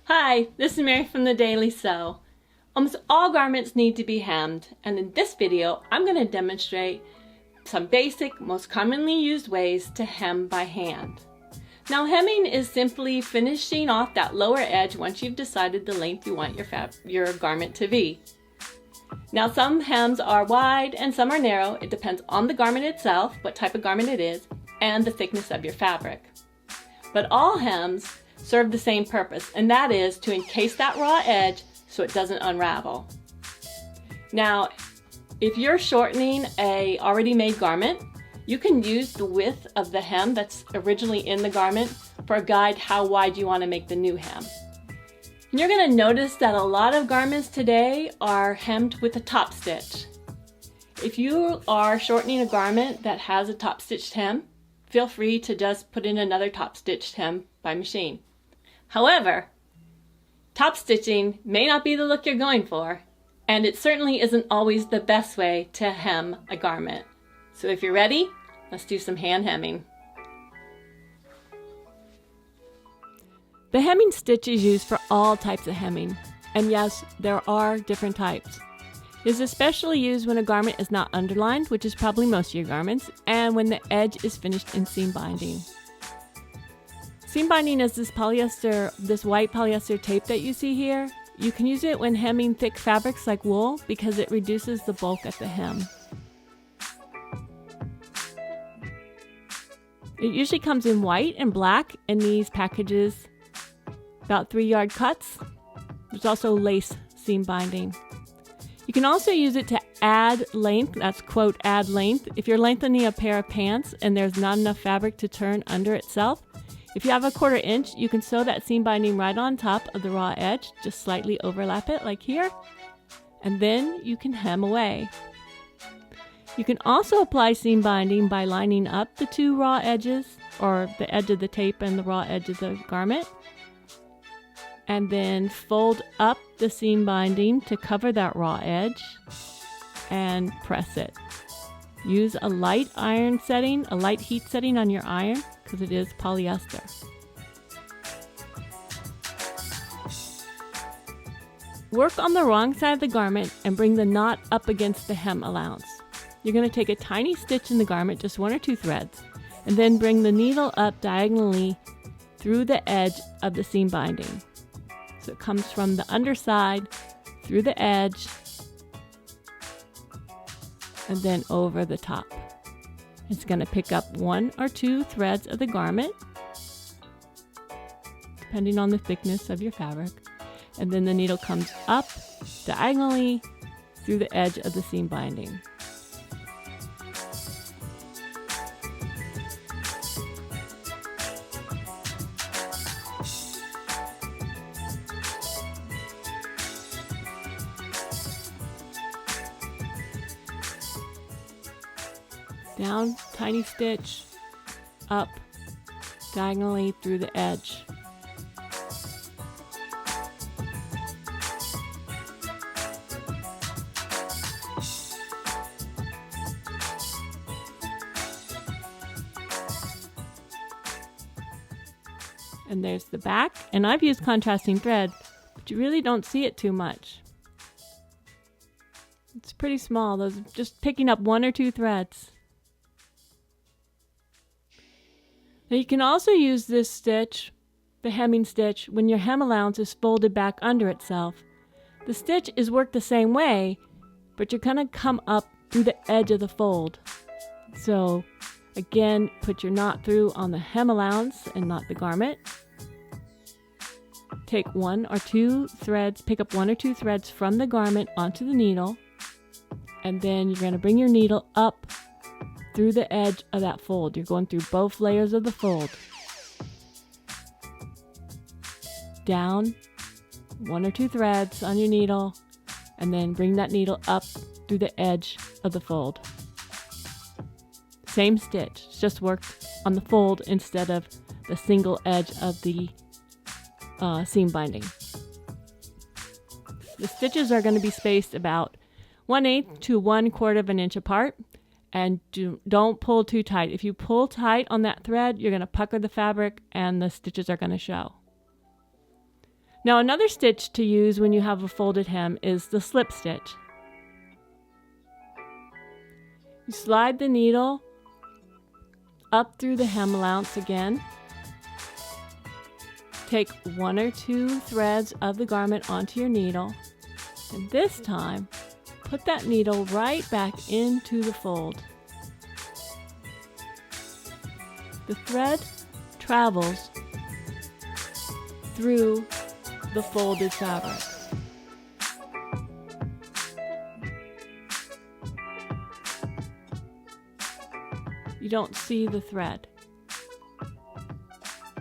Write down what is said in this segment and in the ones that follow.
Hi, this is Mary from the Daily Sew. Almost all garments need to be hemmed, and in this video I'm going to demonstrate some basic, most commonly used ways to hem by hand. Now, hemming is simply finishing off that lower edge once you've decided the length you want your garment to be. Now, some hems are wide and some are narrow. It depends on the garment itself, what type of garment it is, and the thickness of your fabric. But all hems serve the same purpose, and that is to encase that raw edge so it doesn't unravel. Now, if you're shortening a already made garment, you can use the width of the hem that's originally in the garment for a guide how wide you want to make the new hem. And you're going to notice that a lot of garments today are hemmed with a top stitch. If you are shortening a garment that has a top stitched hem, feel free to just put in another top stitched hem by machine. However, top stitching may not be the look you're going for, and it certainly isn't always the best way to hem a garment. So if you're ready, let's do some hand hemming. The hemming stitch is used for all types of hemming, and yes, there are different types. It is especially used when a garment is not underlined, which is probably most of your garments, and when the edge is finished in seam binding. Seam binding is this white polyester tape that you see here. You can use it when hemming thick fabrics like wool because it reduces the bulk at the hem. It usually comes in white and black in these packages, about 3-yard cuts. There's also lace seam binding. You can also use it to add length, that's quote add length. If you're lengthening a pair of pants and there's not enough fabric to turn under itself, if you have a 1/4 inch, you can sew that seam binding right on top of the raw edge, just slightly overlap it like here, and then you can hem away. You can also apply seam binding by lining up the two raw edges, or the edge of the tape and the raw edge of the garment, and then fold up the seam binding to cover that raw edge and press it. Use a light iron setting, a light heat setting on your iron, because it is polyester. Work on the wrong side of the garment and bring the knot up against the hem allowance. You're going to take a tiny stitch in the garment, just 1 or 2 threads, and then bring the needle up diagonally through the edge of the seam binding. So it comes from the underside through the edge and then over the top. It's going to pick up 1 or 2 threads of the garment, depending on the thickness of your fabric, and then the needle comes up diagonally through the edge of the seam binding. Down, tiny stitch, up, diagonally through the edge. And there's the back, and I've used contrasting thread, but you really don't see it too much. It's pretty small, those just picking up 1 or 2 threads. Now you can also use this stitch, the hemming stitch, when your hem allowance is folded back under itself. The stitch is worked the same way, but you're going to come up through the edge of the fold. So again, put your knot through on the hem allowance and not the garment. Take 1 or 2 threads, pick up 1 or 2 threads from the garment onto the needle, and then you're going to bring your needle up through the edge of that fold. You're going through both layers of the fold. Down, 1 or 2 threads on your needle, and then bring that needle up through the edge of the fold. Same stitch, it's just worked on the fold instead of the single edge of the seam binding. The stitches are going to be spaced about 1/8 to 1/4 of an inch apart. And don't pull too tight. If you pull tight on that thread, you're going to pucker the fabric and the stitches are going to show. Now another stitch to use when you have a folded hem is the slip stitch. You slide the needle up through the hem allowance again. Take 1 or 2 threads of the garment onto your needle, and this time put that needle right back into the fold. The thread travels through the folded fabric. You don't see the thread.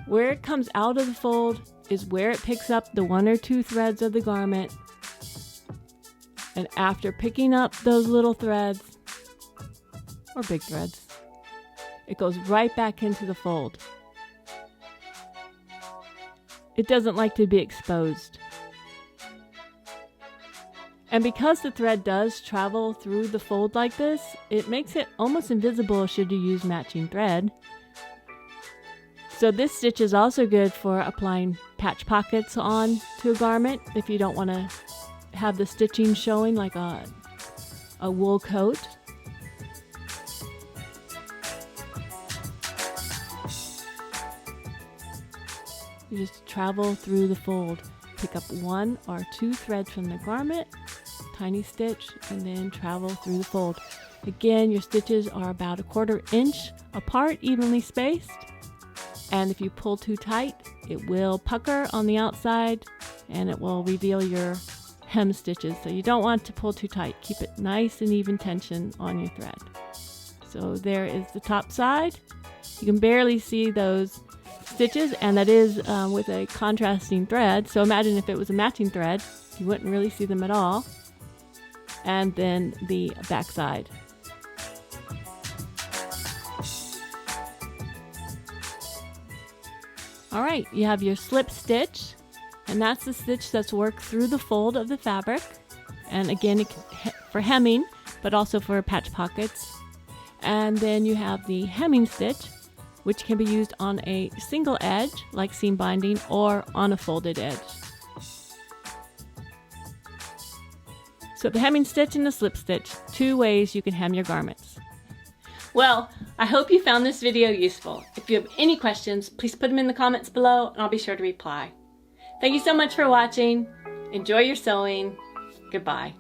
Where it comes out of the fold is where it picks up the 1 or 2 threads of the garment. And after picking up those little threads, or big threads, it goes right back into the fold. It doesn't like to be exposed. And because the thread does travel through the fold like this, it makes it almost invisible should you use matching thread. So this stitch is also good for applying patch pockets on to a garment if you don't want to have the stitching showing like a wool coat. You just travel through the fold. Pick up 1 or 2 threads from the garment, tiny stitch, and then travel through the fold. Again, your stitches are about 1/4 inch apart, evenly spaced. And if you pull too tight, it will pucker on the outside and it will reveal your hem stitches. So you don't want to pull too tight. Keep it nice and even tension on your thread. So there is the top side. You can barely see those stitches, and that is with a contrasting thread. So imagine if it was a matching thread, you wouldn't really see them at all. And then the back side. All right, you have your slip stitch, and that's the stitch that's worked through the fold of the fabric. And again, it can, for hemming, but also for patch pockets. And then you have the hemming stitch, which can be used on a single edge, like seam binding, or on a folded edge. So the hemming stitch and the slip stitch, 2 ways you can hem your garments. Well, I hope you found this video useful. If you have any questions, please put them in the comments below and I'll be sure to reply. Thank you so much for watching. Enjoy your sewing. Goodbye.